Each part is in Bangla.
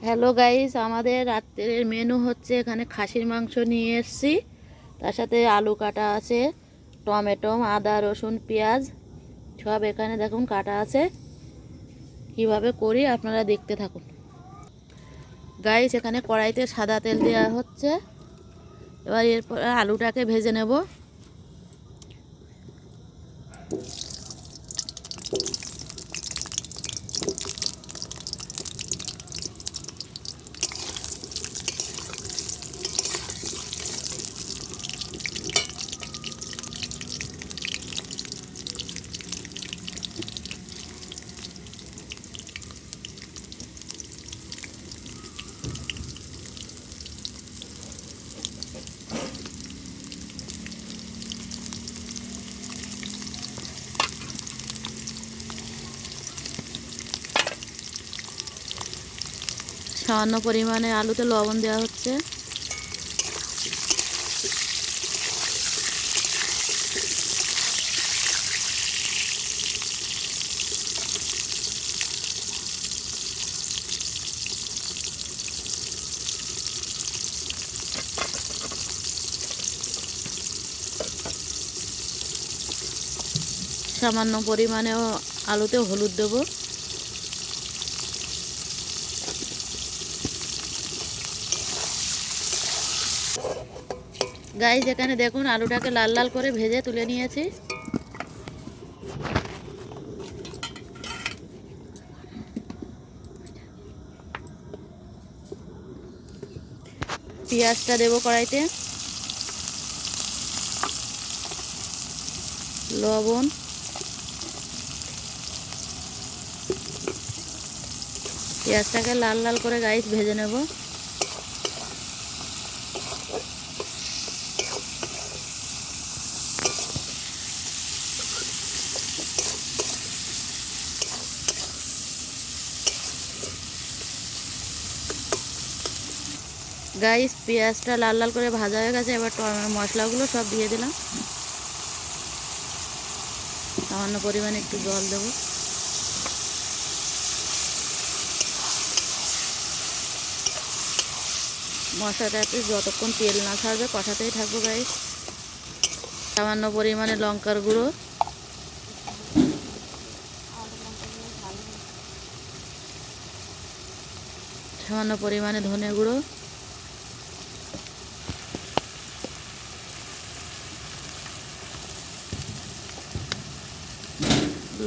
হ্যালো গাইস, আমাদের রাত্রের মেনু হচ্ছে এখানে খাসির মাংস নিয়ে এসেছি। তার সাথে আলু কাটা আছে, টমেটো, আদা, রসুন, পেঁয়াজ সব এখানে দেখুন কাটা আছে। কিভাবে করি আপনারা দেখতে থাকুন। গাইস, এখানে কড়াইতে সাদা তেল দেওয়া হচ্ছে। এবার এরপর আলুটাকে ভেজে নেব। সামান্য পরিমাণে আলুতে লবণ দেওয়া হচ্ছে। সামান্য পরিমাণেও আলুতে হলুদ দেবো। গাইস, এখানে দেখুন আলুটাকে লাল লাল করে ভেজে তুলে নিয়েছি। পেঁয়াজটা দেবো কড়াইতে, লবণ, পেঁয়াজটাকে লাল লাল করে গাইস ভেজে নেব। গাইস, পেঁয়াজটা লাল লাল করে ভাজা হয়ে গেছে। এবার মশলাগুলো সব দিয়ে দিলাম। সামান্য পরিমাণে একটু জল দেবো। মশলাটাতে যতক্ষণ তেল না ছাড়বে কষাতেই থাকবো গাইস। সামান্য পরিমাণে লঙ্কার গুঁড়ো, সামান্য পরিমাণে ধনে গুঁড়ো,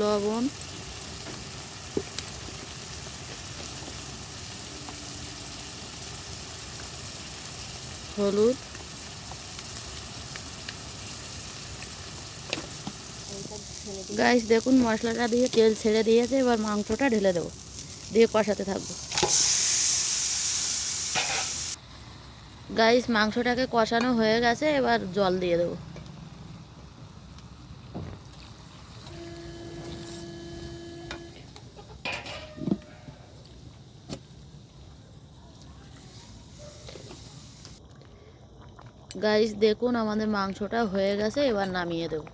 লবণ, হলুদ, গাইস দেখুন মশলাটা দিয়ে তেল ছেড়ে দিয়েছে। এবার মাংসটা ঢেলে দেবো, দিয়ে কষাতে থাকবো। গাইস, মাংসটাকে কষানো হয়ে গেছে। এবার জল দিয়ে দেবো। গাইস দেখুন আমাদের মাংসটা হয়ে গেছে। এবার নামিয়ে দেবো।